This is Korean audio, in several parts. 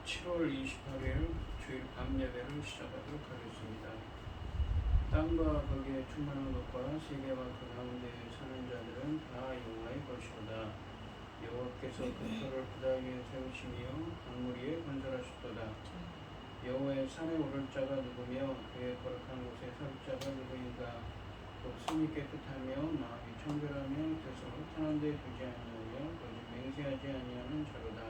7월 28일 주일 밤 예배를 시작하도록 하겠습니다. 땅과 거기에 충만한 것과 세계와 그 가운데 사는 자들은 다 여호와의 것이로다. 여호와께서 그 터를 바다 위에 세우시며 강물 위에 건설하셨도다. 여호와의 산에 오를 자가 누구며 그의 거룩한 곳에 설 자가 누구인가. 곧 숨이 깨끗하며 마음이 청결하며 뜻을 허탄한 데 두지 아니하며 오직 맹세하지 아니하는 자로다.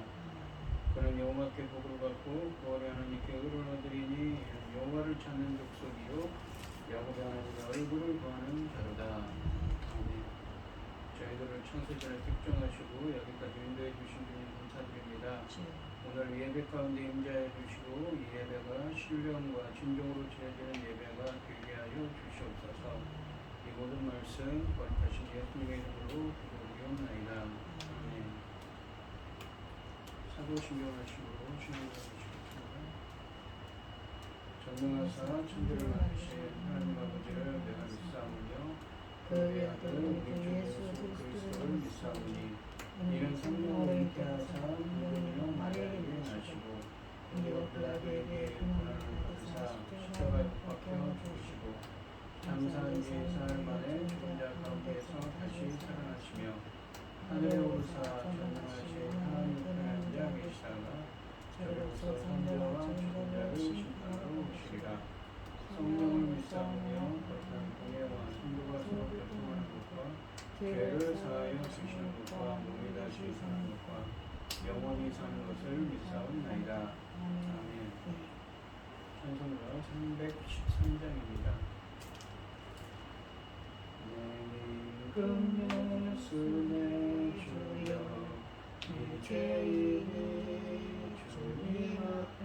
그는 여호와께 복을 받고 구원의 하나님께 의를 얻으리니 이는 여호와를 찾는 족속이요 야곱의 하나님의 얼굴을 구하는 자로다. 아멘. 저희들을 창세전에 특정하시고 여기까지 인도해 주신 주님 감사드립니다. 오늘 예배 가운데 임재해 주시고 이 예배가 신령과 진정으로 지내지는 예배가 되게 하여 주시옵소서. 이 모든 말씀 거룩하신 예수님의 이름으로 기도드리옵나이다. 아멘. 사도신경하시고 신앙하시겠습니다. 전능하사 천지를 만드신 하나님 아버지를 내가 믿사오며 그 외아들 우리 주 예수 그리스도를 믿사오니 이는 성령으로 잉태하사 물론이요 마리아에게 나시고 본디오 빌라도에게 고난을 받으사 십자가에 못 박혀 죽으시고 장사한 뒤 사흘 만에 죽은 자 가운데서 다시 살아나시며 하늘에 오르사 전능하신 하나님 우편에 앉아 계시다가 저로서 선자와 죽은 자를 심판하러 오시리라. 성령을 믿사오며 거룩한 공예와 성도가 서로 교통하는 것과 죄를 사하여 주시는 것과 몸이 다시 사는 것과 영원히 사는 것을 믿사옵나이다. 아멘. 찬송가 313장입니다. 내 임금 예수 내 주여 이 죄인이 주님 앞에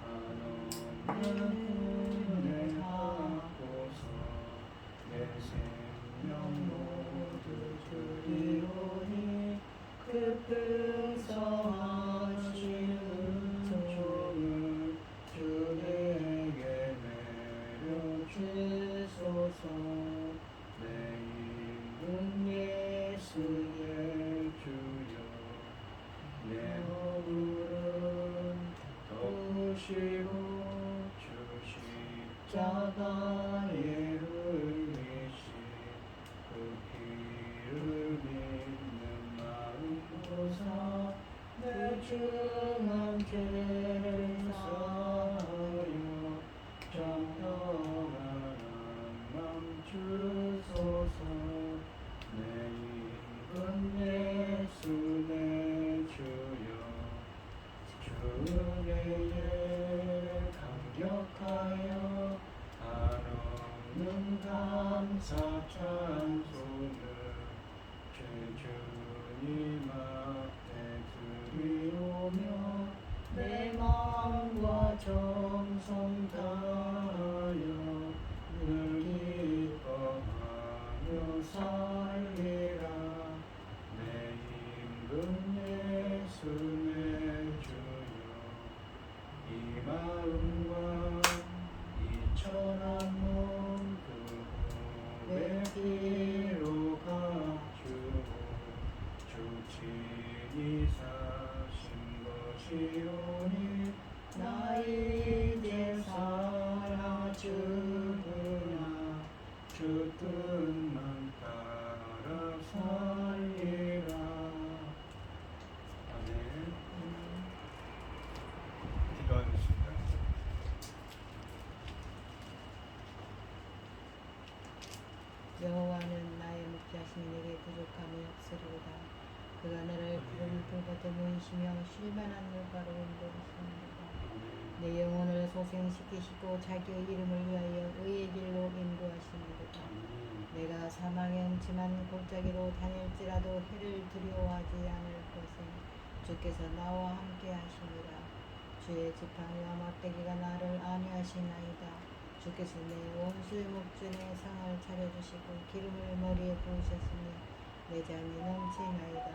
한없는 은혜하고서 내 생명 모두 드리오니 그 풍성하신 은총을 주에게 내려주소서. 내 이름 예수의 주여 내 얼굴은 더우시고 주 십자가에 흘리신 그 피를 믿는 마음으로서 내 중한 죄를 사하여 정령한 맘 주소서. 내 이름 예수 내 주여 주에게 감격하여 한없는 감사 찬송을 주님 앞에 드리오며 내 마음과 정성 다하여 늘 기뻐하며 살리라. 내 임금 예수 내 주여 이 마음과 이 천한 몸그 후에 피로 가주고 주 친히 사신 것이오니 나 이제 살아주구나 주 뜻만 따라 살리라. 아멘. 기도하겠습니다. 여호와는 나의 목자시니 내게 부족함이 없으리로다. 그가 나를 푸른 풀밭에 누이시며 쉴만한 물가로 인도하시느니라. 내 영혼을 소생시키시고 자기의 이름을 위하여 의의 길로 인도하시느니라. 내가 사망의 음침한 골짜기로 다닐지라도 해를 두려워하지 않을 것은 주께서 나와 함께 하시니라. 주의 지팡이와 막대기가 나를 안위하시나이다. 주께서 내 온술 목전에 상을 차려주시고 기름을 머리에 부으셨으니 내 잔이 넘치나이다.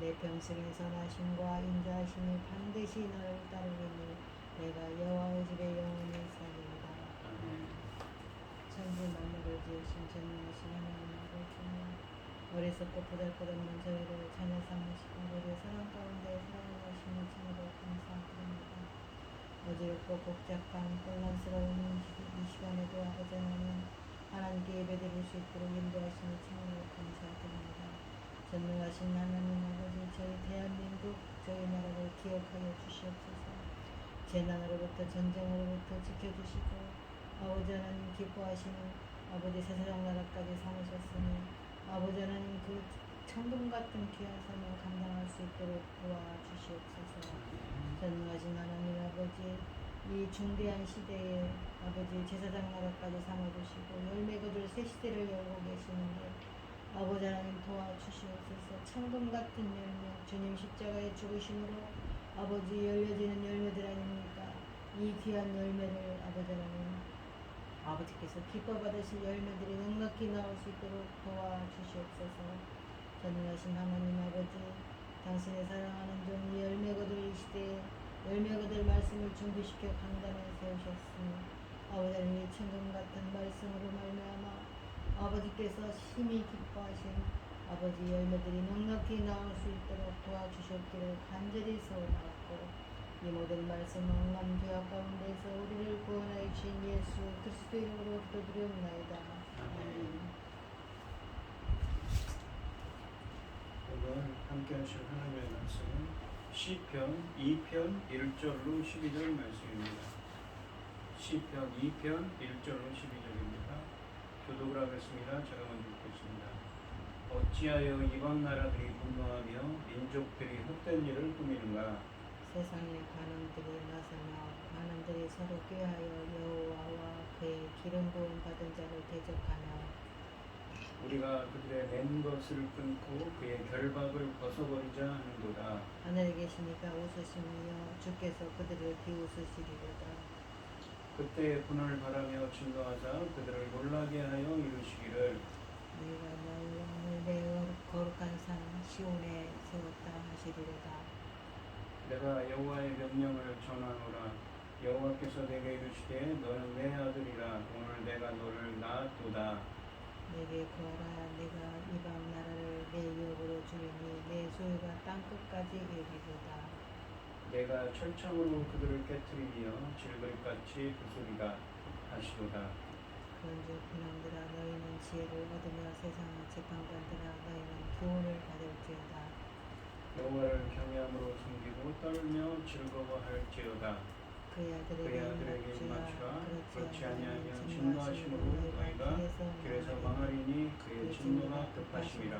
내 평생의 선하심과 인자하심이 반드시 너를 따르리니 내가 여호와의 집에 영원히 살리리라. 천지 만물을 지으신 전능하신 하나님을 주님 어리석은 어리석고 보잘것없는 저희를 자녀 삼으시고 우리의 사랑 가운데 사랑하시는 참으로 감사드립니다. 어지럽고 복잡한 혼란스러운 이 시간에도 아버지 하나님 하나님께 예배드릴 수 있도록 인도하시는 참으로 감사드립니다. 전능하신 하나님 아버지 저희 대한민국 저희 나라를 기억하여 주시옵소서. 재난으로부터 전쟁으로부터 지켜주시고 아버지 하나님 기뻐하시는 아버지 세상 나라까지 삼으셨으니 아버지 하나님 그 천금 같은 귀한 사명을 감당할 수 있도록 도와주시옵소서. 전능하신 하나님 아버지 이 중대한 시대에 아버지 제사장 나라까지 삼아주시고 열매 거둘 새 시대를 열고 계시는데 아버지 하나님 도와주시옵소서. 천금 같은 열매 주님 십자가의 죽으심으로 아버지 열려지는 열매들 아닙니까? 이 귀한 열매를 아버지 하나님 아버지께서 기뻐 받으실 열매들이 넉넉히 나올 수 있도록 도와주시옵소서. 전능하신 하나님 아버지 당신의 사랑하는 종이 열매 거둘 이 시대에 열매 거둘 말씀을 준비시켜 강단에 세우셨으니 아버지 하나님 이 천금 같은 말씀으로 말미암아 아버지께서 심히 기뻐하신 아버지 열매들이 넉넉히 나올 수 있도록 도와주셨기를 간절히 소원하고 이 모든 말씀 영감 죄악 가운데서 우리를 구원하여 주신 예수 그리스도 이름으로 기도드리옵나이다. 아멘. 오늘 함께 하실 하나님의 말씀은 시편 2편 1절로 12절 말씀입니다. 시편 2편 1절로 12절입니다. 교독을 하겠습니다. 제가 먼저 읽겠습니다. 어찌하여 이방 나라들이 분노하며 민족들이 헛된 일을 꾸미는가? 세상의 관원들이 나서며 관원들이 서로 꾀하여 여호와와 그의 기름 부음 받은 자를 대적하며 우리가 그들의 맨 것을 끊고 그의 결박을 벗어버리자 하는도다. 하늘에 계시니까 웃으시며 주께서 그들을 비웃으시리로다. 그때 분을 바라며 진노하사 그들을 놀라게 하여 이르시기를 내가 너를 내 거룩한 산 시온에 세웠다 하시리로다. 내가 여호와의 명령을 전하노라. 여호와께서 내게 이르시되 너는 내 아들이라. 오늘 내가 너를 낳았도다. 내게 구하라. 내가 이방 나라를 내 유업으로 주리니 내 소유가 땅 끝까지 이르리로다. 내가 철창으로 그들을 깨뜨리며 질그릇같이 부수리라 하시도다. 그런즉 군왕들아 너희는 지혜를 얻으며 세상의 재판관들아 너희는 교훈을 받을지어다. 여호와를 경외함으로 섬기고 떨며 즐거워할지어다. 그의 아들에게 맞추라. 맞추라. 그렇지 아니하면 진노하심으로 진노하심으로 너희가 길에서 망하리니 그의 진노가 급하심이라.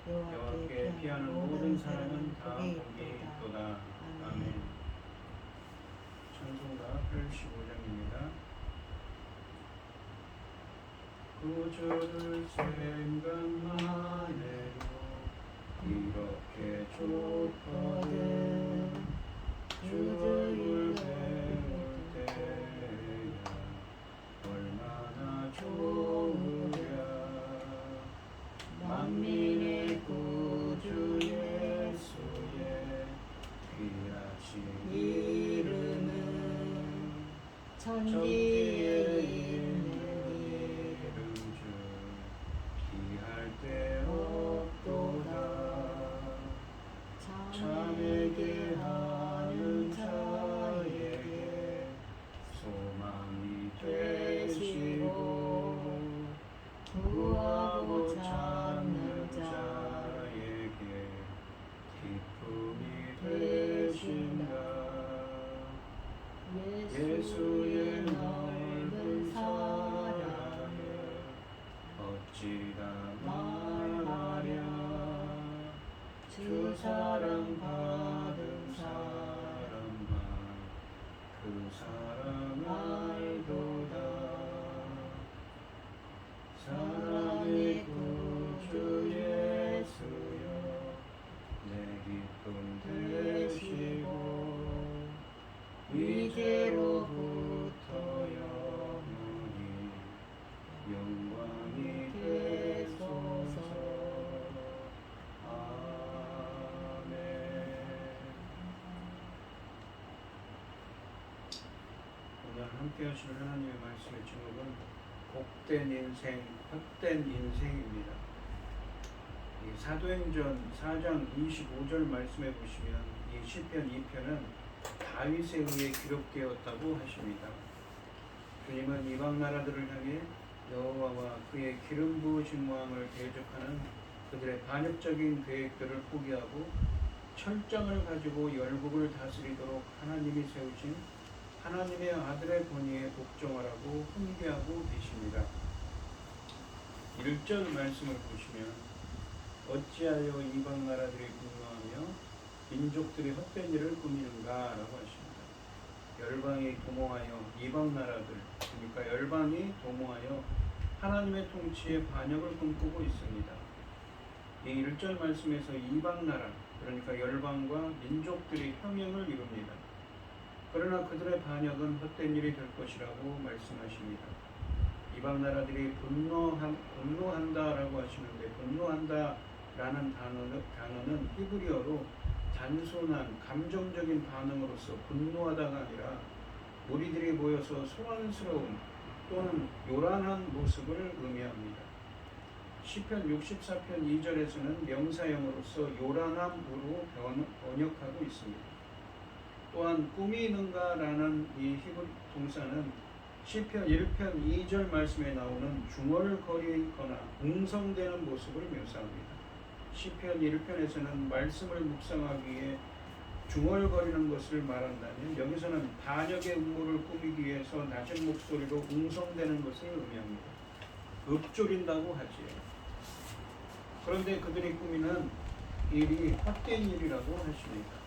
여호와께 피하는 모든 사람은 다 복이 있도다. 아멘. 찬송가 85장입니다. 구주를 생각만 해도 이렇게 좋거든. 주 얼굴 배울 때야 얼마나 좋으랴. 만민의 구주 예수의 귀하신 이름은 천지에 있는 이름 중 귀할 데 없도다. 참에게 하는 자에게 소망이 되시고 구하고 찾는 자에게 기쁨이 되신다. 예수의 넓은 사랑을 어찌다 말하랴. 주 사랑 받은 사람만 그 사랑 알도다. 사랑의 구주 예수여 내 기쁨 되시고 이제로부터 영원히 영광이 되소서. 오늘 함께 하실 하나님의 말씀의 제목은 복된 인생, 헛된 인생입니다. 이 사도행전 4장 25절 말씀에 보시면 이 시편 2편은 다윗에 의해 기록되었다고 하십니다. 주님은 이방 나라들을 향해 여호와와 그의 기름 부으신 왕을 대적하는 그들의 반역적인 계획들을 포기하고 철장을 가지고 열국을 다스리도록 하나님이 세우신 하나님의 아들의 권위에 복종하라고 훈계하고 계십니다. 1절 말씀을 보시면 어찌하여 이방 나라들이 분노하며 민족들이 헛된 일을 꾸미는가 라고 하십니다. 열방이 도모하여 이방 나라들, 그러니까 열방이 도모하여 하나님의 통치에 반역을 꿈꾸고 있습니다. 이 1절 말씀에서 이방 나라, 그러니까 열방과 민족들이 형용을 이룹니다. 그러나 그들의 반역은 헛된 일이 될 것이라고 말씀하십니다. 이방 나라들이 분노한다라고 하시는데, 분노한다라는 단어는 히브리어로 단순한 감정적인 반응으로서 분노하다가 아니라 무리들이 모여서 소란스러운 또는 요란한 모습을 의미합니다. 시편 64편 2절에서는 명사형으로서 요란함으로 번역하고 있습니다. 또한 꾸미는가라는 이 히브리 동사는 시편 1편 2절 말씀에 나오는 중얼거리거나 웅성대는 모습을 묘사합니다. 시편 1편에서는 말씀을 묵상하기 위해 중얼거리는 것을 말한다면, 여기서는 반역의 음모를 꾸미기 위해서 낮은 목소리로 웅성대는 것을 의미합니다. 읊조린다고 하지요. 그런데 그들이 꾸미는 일이 헛된 일이라고 하십니다.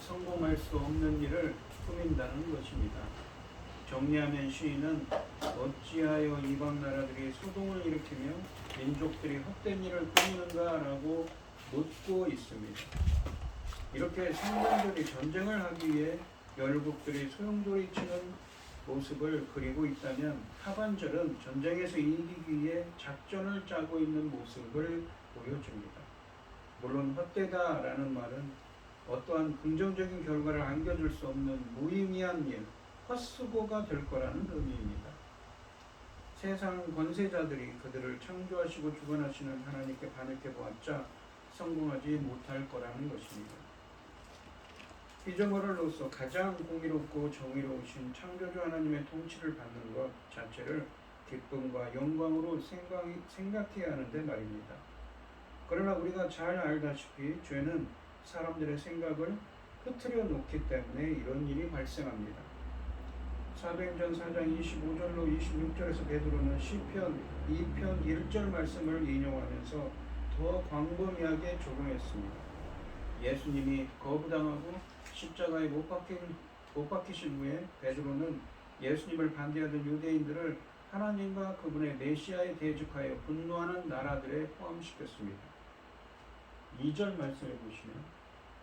성공할 수 없는 일을 꾸민다는 것입니다. 정리하면 시인은 어찌하여 이방 나라들이 소동을 일으키며 민족들이 헛된 일을 꾸미는가라고 묻고 있습니다. 이렇게 상반절이 전쟁을 하기 위해 열국들이 소용돌이치는 모습을 그리고 있다면, 하반절은 전쟁에서 이기기 위해 작전을 짜고 있는 모습을 보여줍니다. 물론 헛되다라는 말은 어떠한 긍정적인 결과를 안겨줄 수 없는 무의미한 일, 헛수고가 될 거라는 의미입니다. 세상 권세자들이 그들을 창조하시고 주관하시는 하나님께 반역해 보았자 성공하지 못할 거라는 것입니다. 피조물로서 가장 공의롭고 정의로우신 창조주 하나님의 통치를 받는 것 자체를 기쁨과 영광으로 생각해야 하는데 말입니다. 그러나 우리가 잘 알다시피 죄는 사람들의 생각을 흐트려 놓기 때문에 이런 일이 발생합니다. 사도행전 4장 25절로 26절에서 베드로는 시편 2편 1절 말씀을 인용하면서 더 광범위하게 적용했습니다. 예수님이 거부당하고 십자가에 못 박히신 후에 베드로는 예수님을 반대하던 유대인들을 하나님과 그분의 메시아에 대적하여 분노하는 나라들에 포함시켰습니다. 2절 말씀해 보시면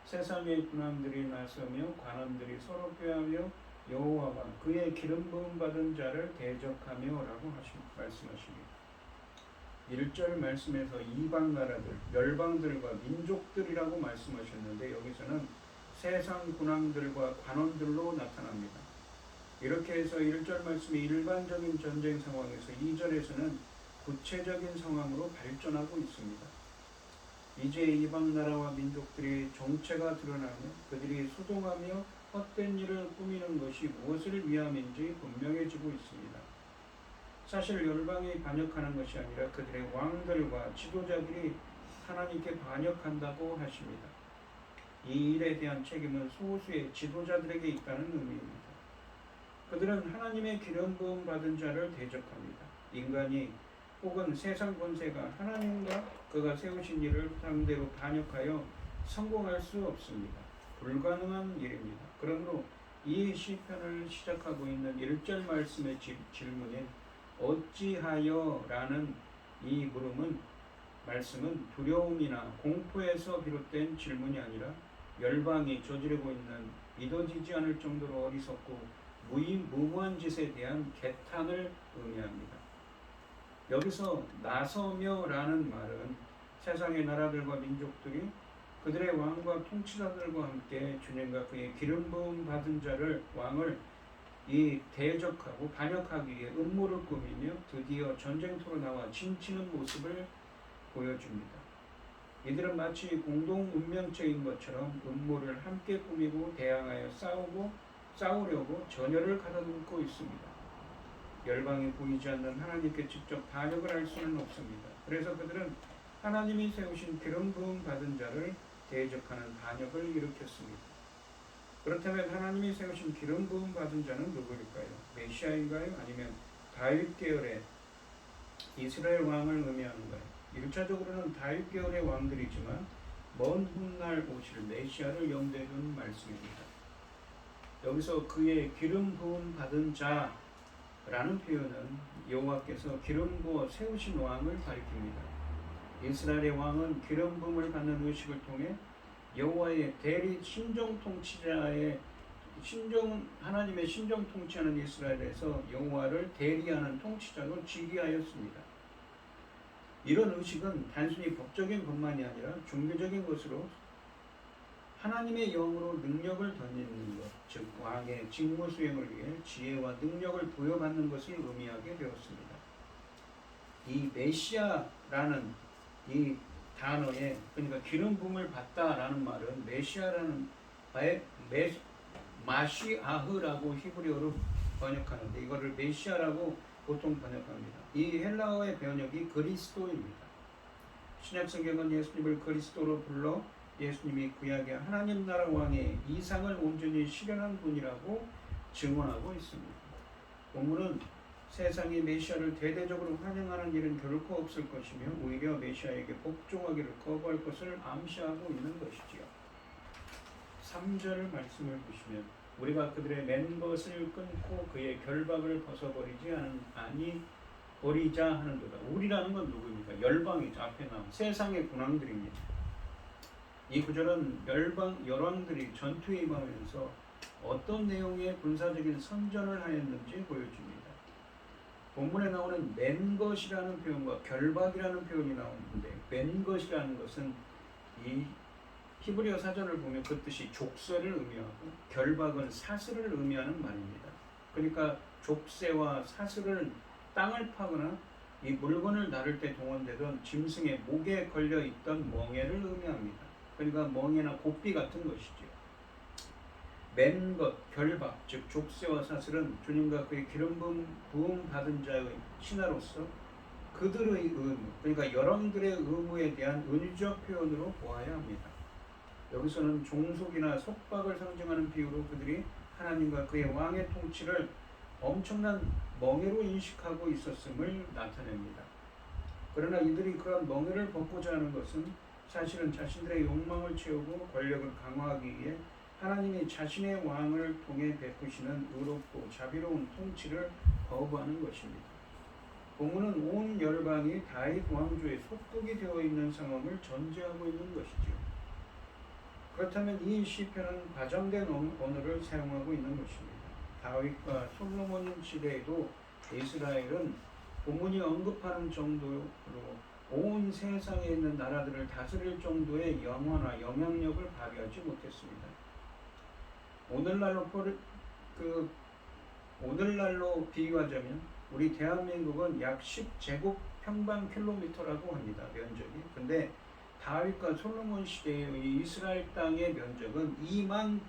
세상의 군왕들이 나서며 관원들이 서로 꾀하며 여호와와 그의 기름 부음 받은 자를 대적하며 라고 말씀하십니다. 1절 말씀에서 이방 나라들, 열방들과 민족들이라고 말씀하셨는데, 여기서는 세상 군왕들과 관원들로 나타납니다. 이렇게 해서 1절 말씀이 일반적인 전쟁 상황에서 2절에서는 구체적인 상황으로 발전하고 있습니다. 이제 이방 나라와 민족들의 정체가 드러나며 그들이 소동하며 헛된 일을 꾸미는 것이 무엇을 위함인지 분명해지고 있습니다. 사실 열방이 반역하는 것이 아니라 그들의 왕들과 지도자들이 하나님께 반역한다고 하십니다. 이 일에 대한 책임은 소수의 지도자들에게 있다는 의미입니다. 그들은 하나님의 기름 부음 받은 자를 대적합니다. 인간이 혹은 세상 권세가 하나님과 그가 세우신 일을 상대로 반역하여 성공할 수 없습니다. 불가능한 일입니다. 그러므로 이 시편을 시작하고 있는 1절 말씀의 질문인 어찌하여 라는 이 말씀은 두려움이나 공포에서 비롯된 질문이 아니라 열방이 저지르고 있는 믿어지지 않을 정도로 어리석고 무모한 짓에 대한 개탄을 의미합니다. 여기서 나서며 라는 말은 세상의 나라들과 민족들이 그들의 왕과 통치자들과 함께 주님과 그의 기름 부음 받은 자를 왕을 대적하고 반역하기 위해 음모를 꾸미며 드디어 전쟁터로 나와 진치는 모습을 보여줍니다. 이들은 마치 공동 운명체인 것처럼 음모를 함께 꾸미고 대항하여 싸우려고 전열을 가다듬고 있습니다. 열방이 보이지 않는 하나님께 직접 반역을 할 수는 없습니다. 그래서 그들은 하나님이 세우신 기름 부음 받은 자를 대적하는 반역을 일으켰습니다. 그렇다면 하나님이 세우신 기름 부음 받은 자는 누구일까요? 메시아인가요? 아니면 다윗 계열의 이스라엘 왕을 의미하는가요? 1차적으로는 다윗 계열의 왕들이지만 먼 훗날 오실 메시아를 염두에 둔 말씀입니다. 여기서 그의 기름 부음 받은 자라는 표현은 여호와께서 기름 부어 세우신 왕을 가리킵니다. 이스라엘의 왕은 기름 부음을 받는 의식을 통해 여호와의 대리 신정 통치자의 하나님의 신정 통치하는 이스라엘에서 여호와를 대리하는 통치자로 즉위하였습니다. 이런 의식은 단순히 법적인 것만이 아니라 종교적인 것으로 하나님의 영으로 능력을 던지는 것, 즉 왕의 직무 수행을 위해 지혜와 능력을 부여받는 것을 의미하게 되었습니다. 이 메시아라는 이 단어에, 그러니까 기름 부음을 받다라는 말은 메시아라는 마시아흐라고 히브리어로 번역하는데 이거를 메시아라고 보통 번역합니다. 이 헬라어의 번역이 그리스도입니다. 신약성경은 예수님을 그리스도로 불러 예수님이 구약의 하나님 나라 왕의 이상을 온전히 실현한 분이라고 증언하고 있습니다. 본문은 세상이 메시아를 대대적으로 환영하는 일은 결코 없을 것이며 오히려 메시아에게 복종하기를 거부할 것을 암시하고 있는 것이지요. 3절 말씀을 보시면 우리가 그들의 맨 것을 끊고 그의 결박을 벗어버리지 버리자 하는도다. 우리라는 건 누구입니까? 열방이죠. 앞에 나온 세상의 군왕들입니다. 이 구절은 열왕들이 전투에 임하면서 어떤 내용의 군사적인 선전을 하였는지 보여줍니다. 본문에 나오는 맨 것이라는 표현과 결박이라는 표현이 나오는데 맨 것이라는 것은 이 히브리어 사전을 보면 그 뜻이 족쇄를 의미하고 결박은 사슬을 의미하는 말입니다. 그러니까 족쇄와 사슬은 땅을 파거나 이 물건을 나를 때 동원되던 짐승의 목에 걸려 있던 멍에를 의미합니다. 그러니까 멍에나 고삐 같은 것이죠. 맨 것, 결박, 즉 족쇄와 사슬은 주님과 그의 기름 부음 받은 자의 신하로서 그들의 의무, 그러니까 여러분들의 의무에 대한 은유적 표현으로 보아야 합니다. 여기서는 종속이나 속박을 상징하는 비유로 그들이 하나님과 그의 왕의 통치를 엄청난 멍에로 인식하고 있었음을 나타냅니다. 그러나 이들이 그런 멍에를 벗고자 하는 것은 사실은 자신들의 욕망을 채우고 권력을 강화하기 위해 하나님이 자신의 왕을 통해 베푸시는 의롭고 자비로운 통치를 거부하는 것입니다. 본문은 온 열방이 다윗 왕조의 속국이 되어 있는 상황을 전제하고 있는 것이죠. 그렇다면 이 시편은 과장된 언어를 사용하고 있는 것입니다. 다윗과 솔로몬 시대에도 이스라엘은 본문이 언급하는 정도로 온 세상에 있는 나라들을 다스릴 정도의 영화나 영향력을 발휘하지 못했습니다. 오늘날로 비유하자면 우리 대한민국은 약 10제곱평방킬로미터라고 합니다. 면적이. 근데 다윗과 솔로몬 시대의 이스라엘 땅의 면적은 2만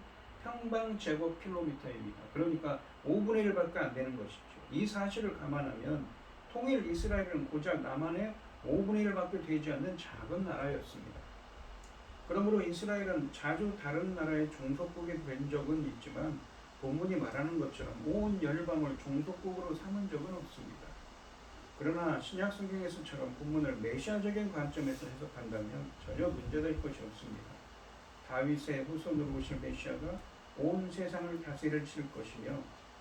평방제곱킬로미터입니다. 그러니까 5분의 1밖에 안 되는 것이죠. 이 사실을 감안하면 통일 이스라엘은 고작 남한의 5분의 1밖에 되지 않는 작은 나라였습니다. 그러므로 이스라엘은 자주 다른 나라의 종속국이 된 적은 있지만 본문이 말하는 것처럼 온 열방을 종속국으로 삼은 적은 없습니다. 그러나 신약 성경에서처럼 본문을 메시아적인 관점에서 해석한다면 전혀 문제될 것이 없습니다. 다윗의 후손으로 오실 메시아가 온 세상을 다스릴 것이며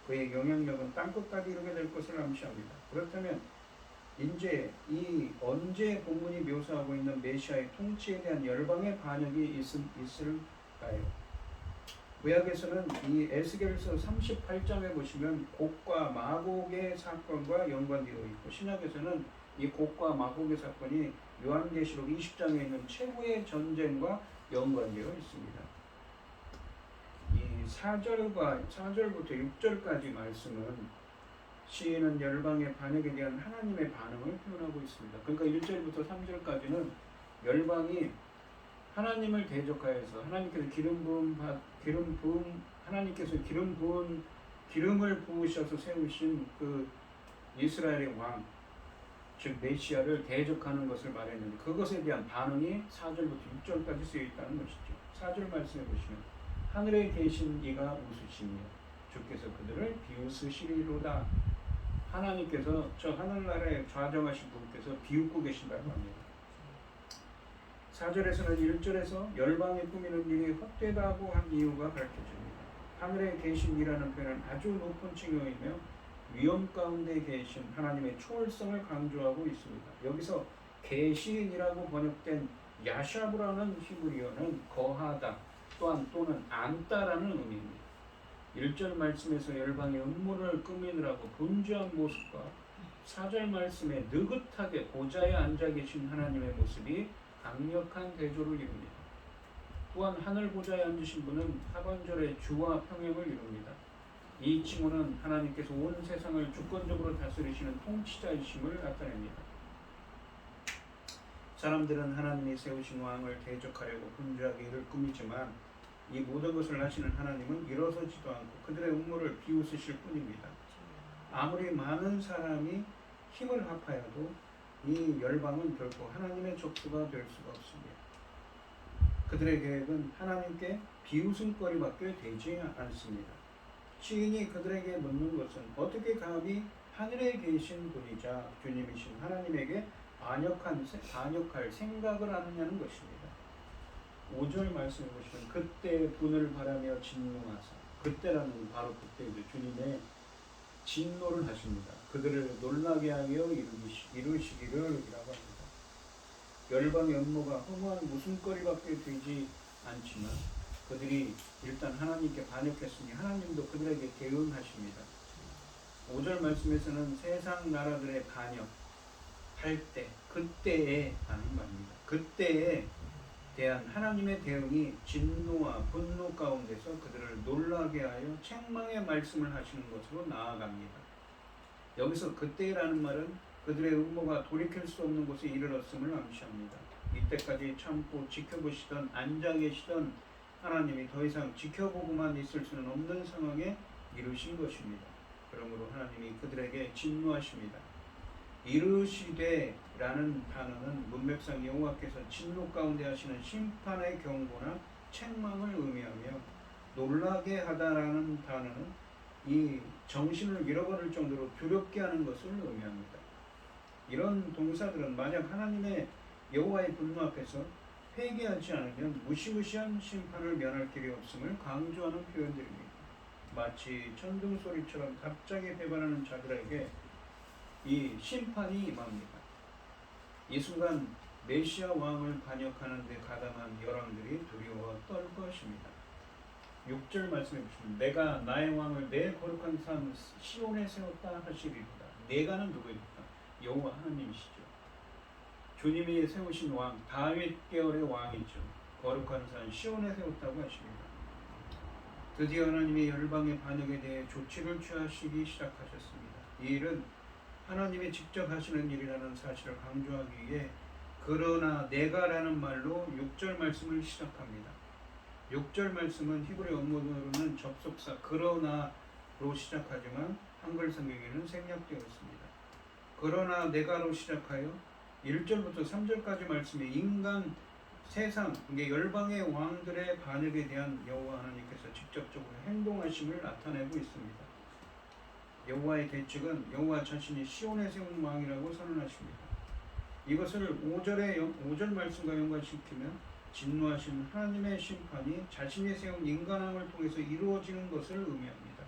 그의 영향력은 땅끝까지 이르게 될 것을 암시합니다. 그렇다면 언제 본문이 묘사하고 있는 메시아의 통치에 대한 열방의 반역이 있을까요? 구약에서는 이 에스겔서 38장에 보시면 곡과 마곡의 사건과 연관되어 있고 신약에서는 이 곡과 마곡의 사건이 요한계시록 20장에 있는 최후의 전쟁과 연관되어 있습니다. 이 4절부터 6절까지 말씀은 시인은 열방의 반역에 대한 하나님의 반응을 표현하고 있습니다. 그러니까 1절부터 3절까지는 열방이 하나님을 대적하여서 하나님께서 하나님께서 기름을 부으셔서 세우신 그 이스라엘의 왕, 즉 메시아를 대적하는 것을 말했는데 그것에 대한 반응이 4절부터 6절까지 쓰여 있다는 것이죠. 4절 말씀해 보시면 하늘에 계신 이가 웃으시며 주께서 그들을 비웃으시리로다. 하나님께서 저 하늘나라에 좌정하신 분께서 비웃고 계신다고 합니다. 4절에서는 1절에서 열방에 꾸미는 일이 헛되다고 한 이유가 밝혀집니다. 하늘에 계신 이라는 표현은 아주 높은 칭호이며 위험 가운데 계신 하나님의 초월성을 강조하고 있습니다. 여기서 계신이라고 번역된 야샤브라는 히브리어는 거하다 또는 안다라는 의미입니다. 1절 말씀에서 열방의 음모를 꾸미느라고 분주한 모습과 4절 말씀에 느긋하게 보좌에 앉아 계신 하나님의 모습이 강력한 대조를 이룹니다. 또한 하늘 보좌에 앉으신 분은 하반절의 주와 평행을 이룹니다. 이 칭호는 하나님께서 온 세상을 주권적으로 다스리시는 통치자이심을 나타냅니다. 사람들은 하나님이 세우신 왕을 대적하려고 분주하게 일을 꾸미지만 이 모든 것을 하시는 하나님은 일어서지도 않고 그들의 음모를 비웃으실 뿐입니다. 아무리 많은 사람이 힘을 합하여도 이 열방은 결코 하나님의 족수가 될 수가 없습니다. 그들의 계획은 하나님께 비웃음거리밖에 되지 않습니다. 시인이 그들에게 묻는 것은 어떻게 감히 하늘에 계신 분이자 주님이신 하나님에게 반역할 생각을 하느냐는 것입니다. 5절 말씀해 보시면 그때 분을 바라며 진노하사, 그때라는 바로 그때죠. 주님의 진노를 하십니다. 그들을 놀라게 하여 이루시기를 이라고 합니다. 열방의 음모가 허무한 웃음거리밖에 되지 않지만 그들이 일단 하나님께 반역했으니 하나님도 그들에게 대응하십니다. 5절 말씀에서는 세상 나라들의 반역할 때, 그때에 하는 말입니다. 그때에 대한 하나님의 대응이 진노와 분노 가운데서 그들을 놀라게 하여 책망의 말씀을 하시는 것으로 나아갑니다. 여기서 그때라는 말은 그들의 음모가 돌이킬 수 없는 곳에 이르렀음을 암시합니다. 이때까지 참고 지켜보시던 앉아 계시던 하나님이 더 이상 지켜보고만 있을 수는 없는 상황에 이르신 것입니다. 그러므로 하나님이 그들에게 진노하십니다. 이르시되라는 단어는 문맥상 여호와께서 진노 가운데 하시는 심판의 경고나 책망을 의미하며 놀라게 하다라는 단어는 이 정신을 잃어버릴 정도로 두렵게 하는 것을 의미합니다. 이런 동사들은 만약 하나님의 여호와의 분노 앞에서 회개하지 않으면 무시무시한 심판을 면할 길이 없음을 강조하는 표현들입니다. 마치 천둥소리처럼 갑자기 배반하는 자들에게 이 심판이 임합니다. 이 순간 메시아 왕을 반역하는 데 가담한 열왕들이 두려워 떨 것입니다. 6절 말씀해 보시면 내가 나의 왕을 내 거룩한 산 시온에 세웠다 하시리로다. 내가는 누구입니까? 여호와 하나님이시죠. 주님이 세우신 왕, 다윗 계열의 왕이죠. 거룩한 산 시온에 세웠다고 하십니다. 드디어 하나님이 열방의 반역에 대해 조치를 취하시기 시작하셨습니다. 이 일은 하나님이 직접 하시는 일이라는 사실을 강조하기 위해 그러나 내가라는 말로 6절 말씀을 시작합니다. 6절 말씀은 히브리 원문으로는 접속사 그러나로 시작하지만 한글 성경에는 생략되어 있습니다. 그러나 내가로 시작하여 1절부터 3절까지 말씀에 인간, 세상, 열방의 왕들의 반역에 대한 여호와 하나님께서 직접적으로 행동하심을 나타내고 있습니다. 여호와의 대책은 여호와 자신이 시온에 세운 왕이라고 선언하십니다. 이것을 5절 말씀과 연관시키면 진노하신 하나님의 심판이 자신이 세운 인간왕을 통해서 이루어지는 것을 의미합니다.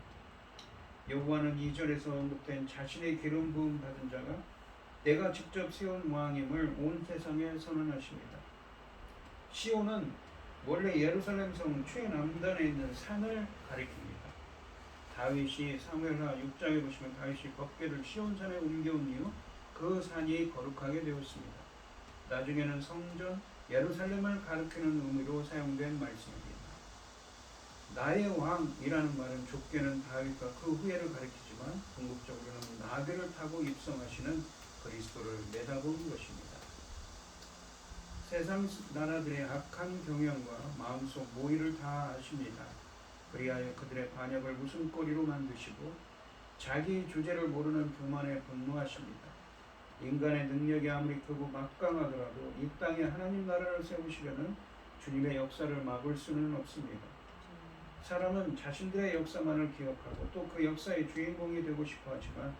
여호와는 2절에서 언급된 자신의 기름 부음 받은 자가 내가 직접 세운 왕임을 온 세상에 선언하십니다. 시온은 원래 예루살렘 성 최남단에 있는 산을 가리킵니다. 다윗이 사무엘하 6장에 보시면 다윗이 법궤를 시온산에 옮겨온 이후 그 산이 거룩하게 되었습니다. 나중에는 성전 예루살렘을 가리키는 의미로 사용된 말씀입니다. 나의 왕이라는 말은 좁게는 다윗과 그 후예를 가리키지만 궁극적으로는 나귀를 타고 입성하시는 그리스도를 내다보는 것입니다. 세상 나라들의 악한 경영과 마음속 모의를 다 아십니다. 그리하여 그들의 반역을 웃음거리로 만드시고 자기 주제를 모르는 교만에 분노하십니다. 인간의 능력이 아무리 크고 막강하더라도 이 땅에 하나님 나라를 세우시려는 주님의 역사를 막을 수는 없습니다. 사람은 자신들의 역사만을 기억하고 또 그 역사의 주인공이 되고 싶어 하지만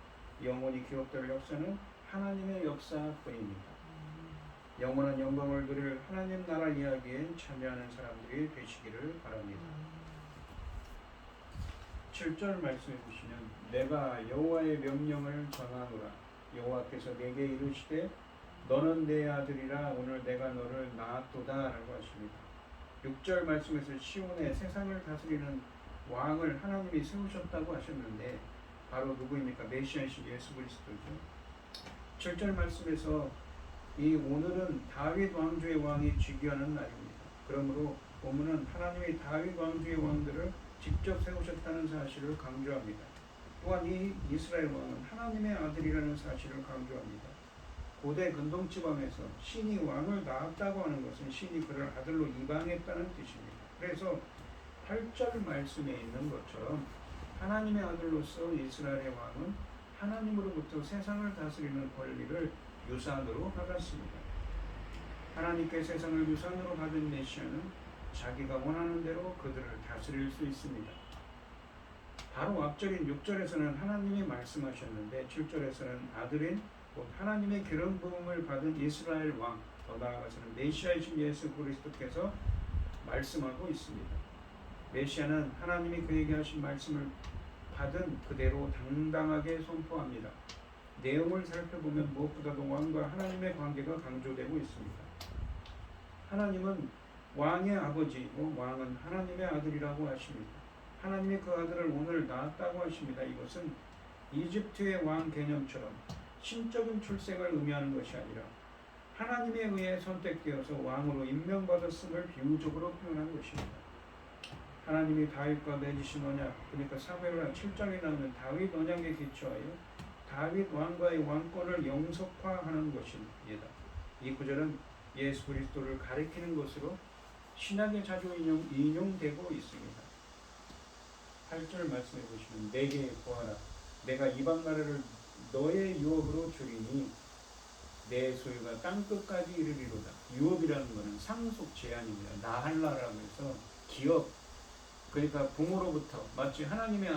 영원히 기억될 역사는 하나님의 역사뿐입니다. 영원한 영광을 누릴 하나님 나라 이야기에 참여하는 사람들이 되시기를 바랍니다. 7절 말씀해 보시면 내가 여호와의 명령을 전하노라. 여호와께서 내게 이르시되 너는 내 아들이라 오늘 내가 너를 낳았도다 라고 하십니다. 6절 말씀에서 시온에 세상을 다스리는 왕을 하나님이 세우셨다고 하셨는데 바로 누구입니까? 메시아이신 예수 그리스도죠. 7절 말씀에서 이 오늘은 다윗 왕조의 왕이 즉위하는 날입니다. 그러므로 본문은 하나님이 다윗 왕조의 왕들을 직접 세우셨다는 사실을 강조합니다. 또한 이 이스라엘 왕은 하나님의 아들이라는 사실을 강조합니다. 고대 근동지방에서 신이 왕을 낳았다고 하는 것은 신이 그를 아들로 입양했다는 뜻입니다. 그래서 8절 말씀에 있는 것처럼 하나님의 아들로서 이스라엘의 왕은 하나님으로부터 세상을 다스리는 권리를 유산으로 받았습니다. 하나님께 세상을 유산으로 받은 메시아는 자기가 원하는 대로 그들을 다스릴 수 있습니다. 바로 앞절인 6절에서는 하나님이 말씀하셨는데 7절에서는 아들인 곧 하나님의 기름 부음을 받은 이스라엘 왕, 더 나아가서는 메시아이신 예수 그리스도께서 말씀하고 있습니다. 메시아는 하나님이 그에게 하신 말씀을 받은 그대로 당당하게 선포합니다. 내용을 살펴보면 무엇보다도 왕과 하나님의 관계가 강조되고 있습니다. 하나님은 왕의 아버지이고 왕은 하나님의 아들이라고 하십니다. 하나님이 그 아들을 오늘 낳았다고 하십니다. 이것은 이집트의 왕 개념처럼 신적인 출생을 의미하는 것이 아니라 하나님에 의해 선택되어서 왕으로 임명받았음을 비유적으로 표현한 것입니다. 하나님이 다윗과 맺으신 언약, 그러니까 사무엘하 7장에 나오는 다윗 언약에 기초하여 다윗 왕과의 왕권을 영속화하는 것입니다. 이 구절은 예수 그리스도를 가리키는 것으로 신약에 자주 인용되고 있습니다. 8절 말씀해 보시면 내게 구하라. 내가 이방 나라를 너의 유업으로 주리니 내 소유가 땅끝까지 이르리로다. 유업이라는 것은 상속 제한입니다. 나할라라고 해서 기업, 그러니까 부모로부터 마치 하나님의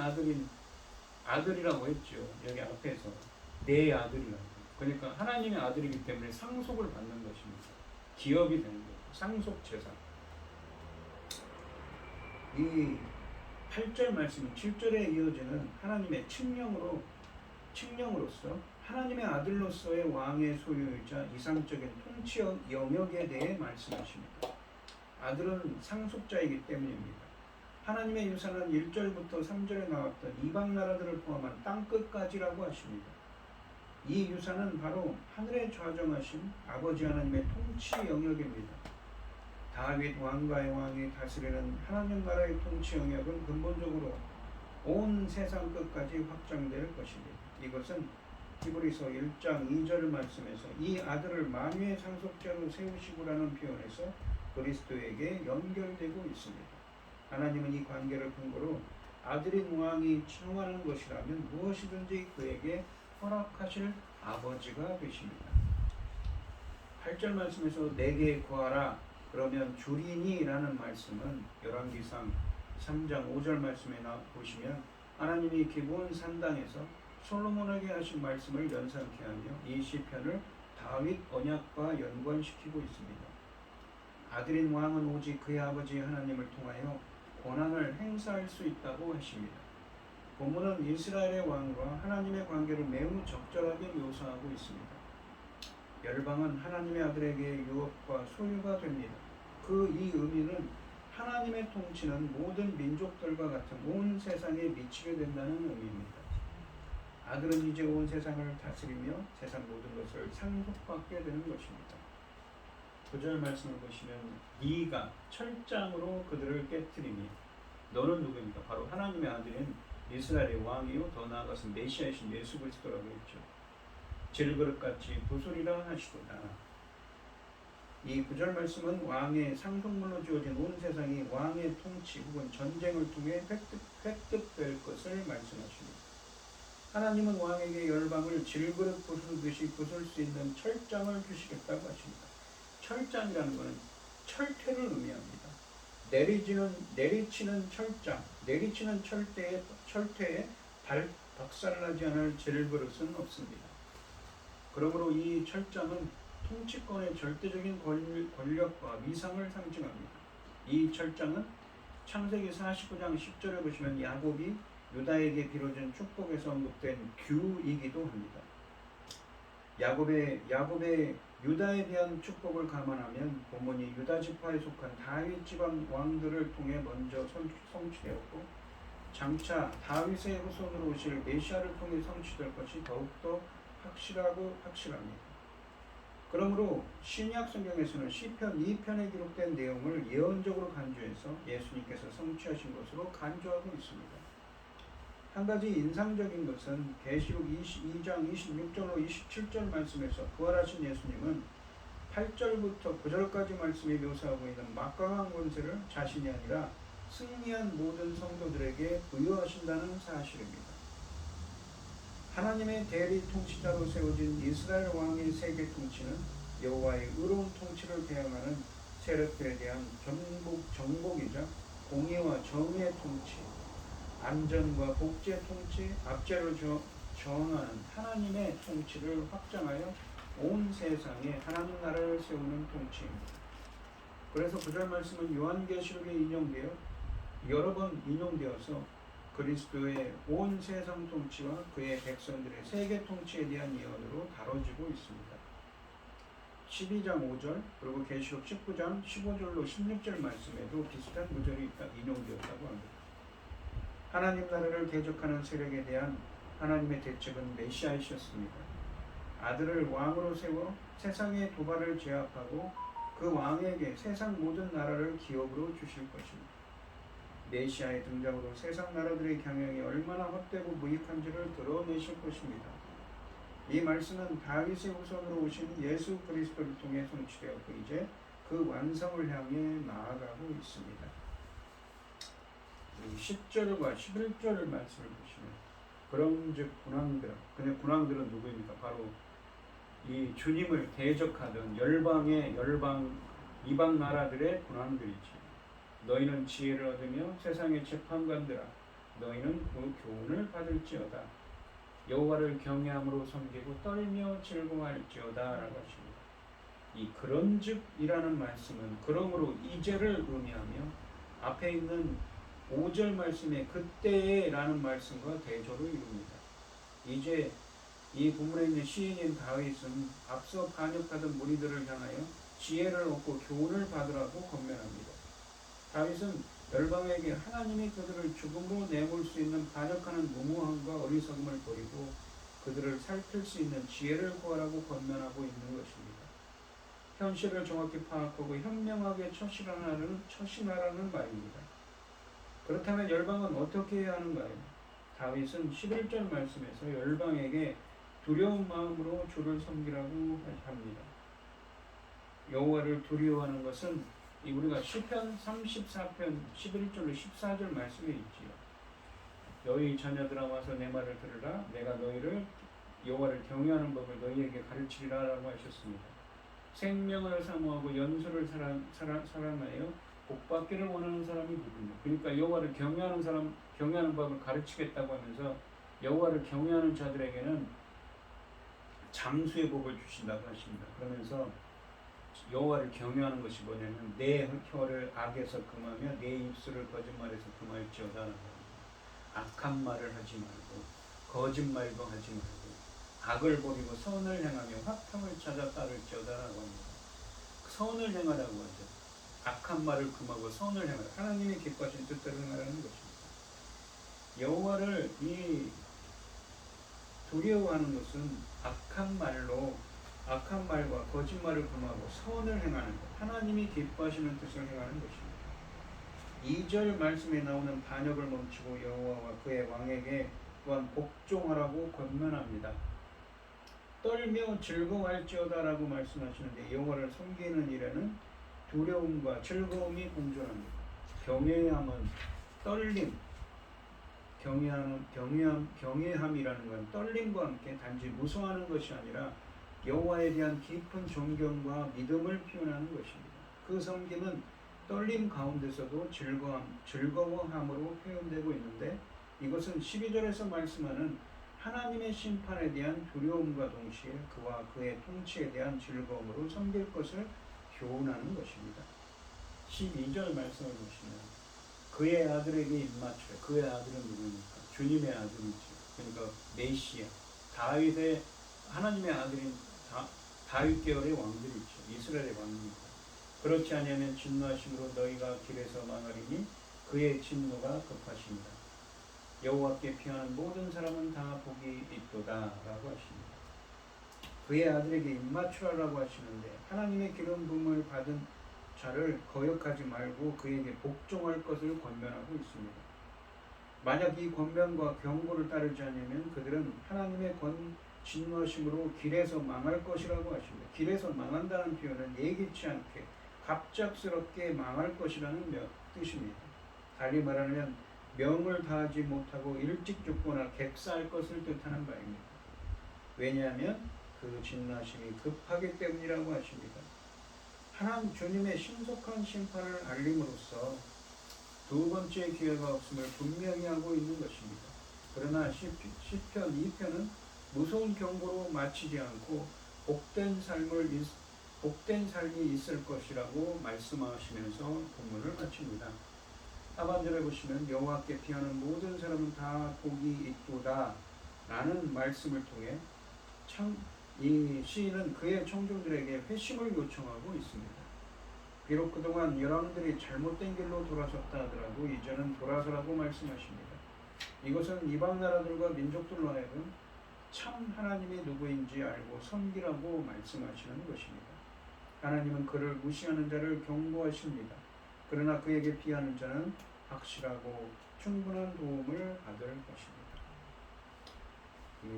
아들이라고 했죠. 여기 앞에서 내 아들이라고. 그러니까 하나님의 아들이기 때문에 상속을 받는 것입니다. 기업이 되는 거예요. 상속 재산. 이 8절 말씀은 7절에 이어지는 하나님의 칙령으로서 하나님의 아들로서의 왕의 소유이자 이상적인 통치 영역에 대해 말씀하십니다. 아들은 상속자이기 때문입니다. 하나님의 유산은 1절부터 3절에 나왔던 이방 나라들을 포함한 땅끝까지라고 하십니다. 이 유산은 바로 하늘에 좌정하신 아버지 하나님의 통치 영역입니다. 다윗 왕과의 왕이 다스리는 하나님 나라의 통치 영역은 근본적으로 온 세상 끝까지 확장될 것입니다. 이것은 히브리서 1장 2절 말씀에서 이 아들을 만유의 상속자로 세우시고라는 표현에서 그리스도에게 연결되고 있습니다. 하나님은 이 관계를 근거로 아들인 왕이 청하는 것이라면 무엇이든지 그에게 허락하실 아버지가 되십니다. 8절 말씀에서 내게 구하라 그러면 주리니 라는 말씀은 열왕기상 3장 5절 말씀에 보시면 하나님이 기브온 산당에서 솔로몬에게 하신 말씀을 연상케 하며 이 시편을 다윗 언약과 연관시키고 있습니다. 아들인 왕은 오직 그의 아버지 하나님을 통하여 권한을 행사할 수 있다고 하십니다. 본문은 이스라엘의 왕과 하나님의 관계를 매우 적절하게 묘사하고 있습니다. 열방은 하나님의 아들에게 유업과 소유가 됩니다. 그 이 의미는 하나님의 통치는 모든 민족들과 같은 온 세상에 미치게 된다는 의미입니다. 아들은 이제 온 세상을 다스리며 세상 모든 것을 상속받게 되는 것입니다. 9절 말씀을 보시면 네가 철장으로 그들을 깨뜨리니 너는 누구입니까? 바로 하나님의 아들인 이스라엘의 왕이요 더 나아가서 메시아이신 예수 그리스도라고 했죠. 질그릇같이 부수리라 하시도다. 이 9절 말씀은 왕의 상속물로 주어진 온 세상이 왕의 통치 혹은 전쟁을 통해 획득될 것을 말씀하십니다. 하나님은 왕에게 열방을 질그릇 부수듯이 부술 수 있는 철장을 주시겠다고 하십니다. 철장이라는 것은 철퇴를 의미합니다. 내리치는 철장, 내리치는 철퇴에 박살나지 않을 질그릇은 없습니다. 그러므로 이 철장은 통치권의 절대적인 권력과 위상을 상징합니다. 이 철장은 창세기 49장 10절에 보시면 야곱이 유다에게 빌어준 축복에서 언급된 규이기도 합니다. 야곱의 유다에 대한 축복을 감안하면 본문이 유다 지파에 속한 다윗 집안 왕들을 통해 먼저 성취되었고 장차 다윗의 후손으로 오실 메시아를 통해 성취될 것이 더욱더 확실합니다. 그러므로 신약 성경에서는 시편 2편에 기록된 내용을 예언적으로 간주해서 예수님께서 성취하신 것으로 간주하고 있습니다. 한 가지 인상적인 것은 계시록 22장 26절로 27절 말씀에서 부활하신 예수님은 8절부터 9절까지 말씀이 묘사하고 있는 막강한 권세를 자신이 아니라 승리한 모든 성도들에게 부여하신다는 사실입니다. 하나님의 대리 통치자로 세워진 이스라엘 왕의 세계 통치는 여호와의 의로운 통치를 배양하는 세력들에 대한 정복이자 공의와 정의의 통치, 안전과 복지의 통치, 압제를 저항하는 하나님의 통치를 확장하여 온 세상에 하나님 나라를 세우는 통치입니다. 그래서 9절 말씀은 요한계시록에 여러 번 인용되어서 그리스도의 온 세상 통치와 그의 백성들의 세계 통치에 대한 예언으로 다뤄지고 있습니다. 12장 5절 그리고 계시록 19장 15절로 16절 말씀에도 비슷한 구절이 인용되었다고 합니다. 하나님 나라를 대적하는 세력에 대한 하나님의 대책은 메시아이셨습니다. 아들을 왕으로 세워 세상의 도발을 제압하고 그 왕에게 세상 모든 나라를 기업으로 주실 것입니다. 메시아의 등장으로 세상 나라들의 경영이 얼마나 헛되고 무익한지를 드러내실 것입니다. 이 말씀은 다윗의 후손으로 오신 예수 그리스도를 통해 성취되었고 이제 그 완성을 향해 나아가고 있습니다. 10절과 11절 말씀을 보시면 그런즉 군왕들, 근데 군왕들은 누구입니까? 바로 이 주님을 대적하던 이방 나라들의 군왕들이지. 너희는 지혜를 얻으며 세상의 재판관들아 너희는 그 교훈을 받을지어다. 여호와를 경외함으로 섬기고 떨며 즐거워할지어다 라고 하십니다. 이 그런즉이라는 말씀은 그러므로 이제를 의미하며 앞에 있는 5절 말씀에 그때에 라는 말씀과 대조를 이룹니다. 이제 이 부분에 있는 시인인 다윗은 앞서 반역하던 무리들을 향하여 지혜를 얻고 교훈을 받으라고 권면합니다. 다윗은 열방에게 하나님이 그들을 죽음으로 내몰 수 있는 반역하는 무모함과 어리석음을 버리고 그들을 살필 수 있는 지혜를 구하라고 권면하고 있는 것입니다. 현실을 정확히 파악하고 현명하게 처신하라는 말입니다. 그렇다면 열방은 어떻게 해야 하는가요? 다윗은 11절 말씀에서 열방에게 두려운 마음으로 주를 섬기라고 합니다. 여호와를 두려워하는 것은 우리가 시편 34편 11절로 14절 말씀에 있지요. 너희 자녀들아 와서 내 말을 들으라. 내가 너희를 여호와를 경외하는 법을 너희에게 가르치리라 라고 하셨습니다. 생명을 사모하고 연수를 사랑하여 복받기를 원하는 사람이 누구냐? 그러니까 여호와를 경외하는 법을 가르치겠다고 하면서 여호와를 경외하는 자들에게는 장수의 복을 주신다고 하십니다. 그러면서 여호와를 경외하는 것이 뭐냐면 내 혀를 악에서 금하며 내 입술을 거짓말에서 금할지어다. 악한 말을 하지 말고 거짓말도 하지 말고 악을 버리고 선을 행하며 화평을 찾아 따를지어다라고 합니다. 선을 행하라고 하죠. 악한 말을 금하고 선을 행하라. 하나님의 기뻐하신 뜻대로 행하라는 것입니다. 여호와를 두려워하는 것은 악한 말과 거짓말을 금하고 선을 행하는 것, 하나님이 기뻐하시는 뜻을 행하는 것입니다. 2절 말씀에 나오는 반역을 멈추고 여호와와 그의 왕에게 또한 복종하라고 권면합니다. 떨며 즐거워할지어다라고 말씀하시는데 여호와를 섬기는 일에는 두려움과 즐거움이 공존합니다. 경외함은 떨림, 경외함이라는 건 떨림과 함께 단지 무서워하는 것이 아니라 여호와에 대한 깊은 존경과 믿음을 표현하는 것입니다. 그 섬김은 떨림 가운데서도 즐거워함으로 표현되고 있는데 이것은 12절에서 말씀하는 하나님의 심판에 대한 두려움과 동시에 그와 그의 통치에 대한 즐거움으로 섬길 것을 교훈하는 것입니다. 12절 말씀을 보시면 그의 아들에게 입맞추라. 그의 아들은 누구입니까? 주님의 아들이죠. 그러니까 메시아, 다윗의 하나님의 아들인 다윗 계열의 왕들이죠. 이스라엘의 왕입니다. 그렇지 아니하면 진노하심으로 너희가 길에서 망하리니 그의 진노가 급하십니다. 여호와께 피하는 모든 사람은 다 복이 있도다라고 하십니다. 그의 아들에게 입맞추라라고 하시는데 하나님의 기름 부음을 받은 자를 거역하지 말고 그에게 복종할 것을 권면하고 있습니다. 만약 이 권면과 경고를 따르지 않으면 그들은 하나님의 진노하심으로 길에서 망할 것이라고 하십니다. 길에서 망한다는 표현은 예기치 않게 갑작스럽게 망할 것이라는 뜻입니다. 달리 말하면 명을 다하지 못하고 일찍 죽거나 객사할 것을 뜻하는 바입니다. 왜냐하면 그 진노하심이 급하기 때문이라고 하십니다. 하나님 주님의 신속한 심판을 알림으로써 두 번째 기회가 없음을 분명히 하고 있는 것입니다. 그러나 시편 2편은 무서운 경고로 마치지 않고 복된 삶이 있을 것이라고 말씀하시면서 본문을 마칩니다. 하반절에 보시면 여호와께 피하는 모든 사람은 다 복이 있도다 라는 말씀을 통해 이 시인은 그의 청중들에게 회심을 요청하고 있습니다. 비록 그동안 여러분들이 잘못된 길로 돌아섰다 하더라도 이제는 돌아서라고 말씀하십니다. 이것은 이방 나라들과 민족들로 하여금 참 하나님이 누구인지 알고 섬기라고 말씀하시는 것입니다. 하나님은 그를 무시하는 자를 경고하십니다. 그러나 그에게 피하는 자는 확실하고 충분한 도움을 받을 것입니다.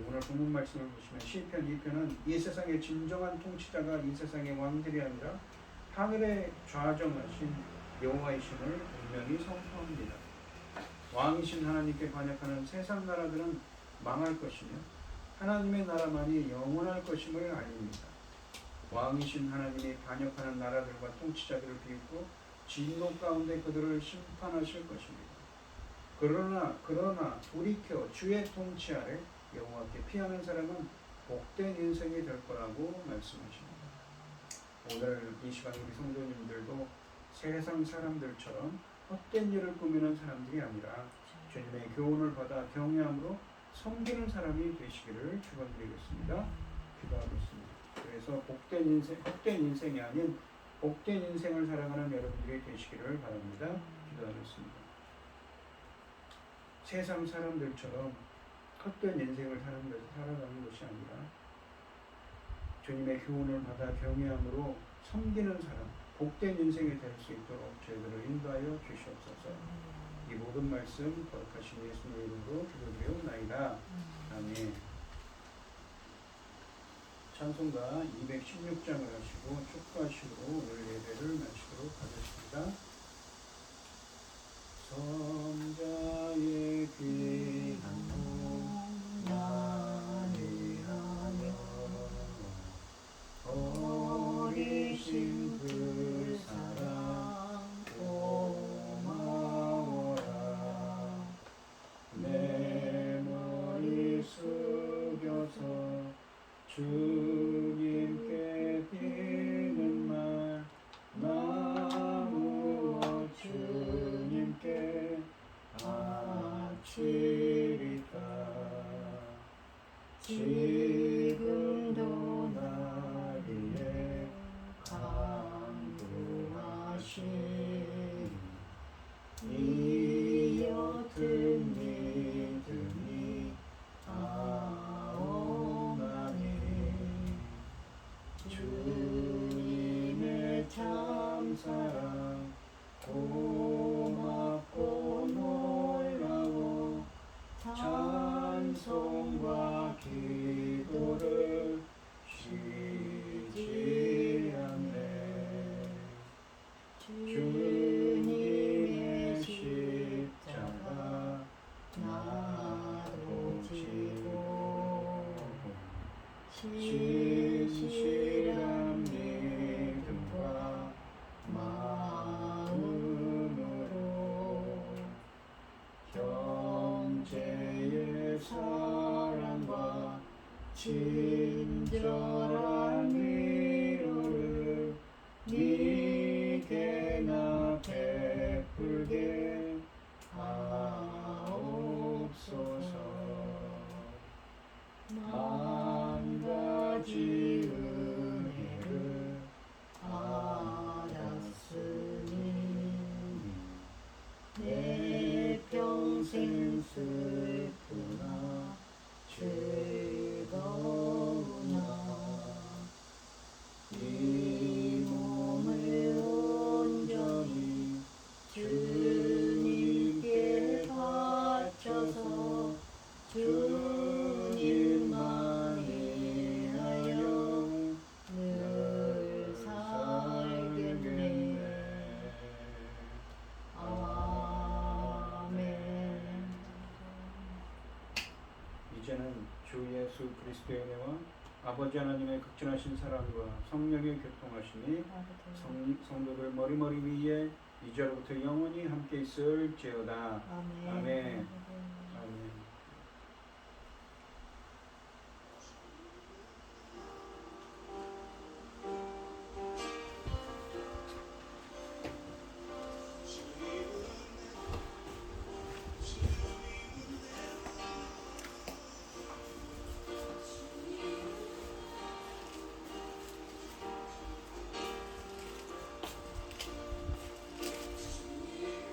오늘 본문 말씀을 보시면 시편 2편은 이 세상의 진정한 통치자가 이 세상의 왕들이 아니라 하늘에 좌정하신 여호와이심을 분명히 선포합니다. 왕이신 하나님께 반역하는 세상 나라들은 망할 것이며 하나님의 나라만이 영원할 것임을 알립니다. 왕이신 하나님이 반역하는 나라들과 통치자들을 비웃고 진노 가운데 그들을 심판하실 것입니다. 그러나 돌이켜 주의 통치 아래 여호와께 피하는 사람은 복된 인생이 될 거라고 말씀하십니다. 오늘 이 시간 우리 성도님들도 세상 사람들처럼 헛된 일을 꾸미는 사람들이 아니라 주님의 교훈을 받아 경외함으로 섬기는 사람이 되시기를 축원드리겠습니다. 기도하겠습니다. 그래서 헛된 인생이 아닌 복된 인생을 살아가는 여러분들이 되시기를 바랍니다. 기도하겠습니다. 세상 사람들처럼 헛된 인생을 살아가는 것이 아니라 주님의 교훈을 받아 경외함으로 섬기는 사람, 복된 인생이 될 수 있도록 저희들을 인도하여 주시옵소서. 이 모든 말씀 거룩하신 예수님의 이름으로 기도드리옵나이다. 아멘. 찬송가 216장을 하시고 축도하시고 오늘 예배를 마치도록 하겠습니다. 성자의 귀한 몸 나리하며 어리신 그 사랑 고마워라. 내 머리 숙여서 주님께 드리는 말 나무어 주님께 바치리까. 지금도 날 위해 간구하신 이 옅은 믿음이 아오나니 주님의 참사랑 고맙고 놀라워 찬송과 기도를 진실한 믿음과 마음으로 형제의 사랑과 친절한 위로를 미게나 베풀게 하옵소서. 한 가지 은혜를 알았으니 내 평생 슬프나 즐거우나 이 몸을 온전히 주님께 바쳐서 주님만 위하여 늘 살겠네. 아멘. 이제는 주 예수 그리스도의 은혜와 아버지 하나님의 극진하신 사랑과 성령의 교통하심이 성도들 머리머리 위에 이제로부터 영원히 함께 있을지어다. 아멘. 아멘.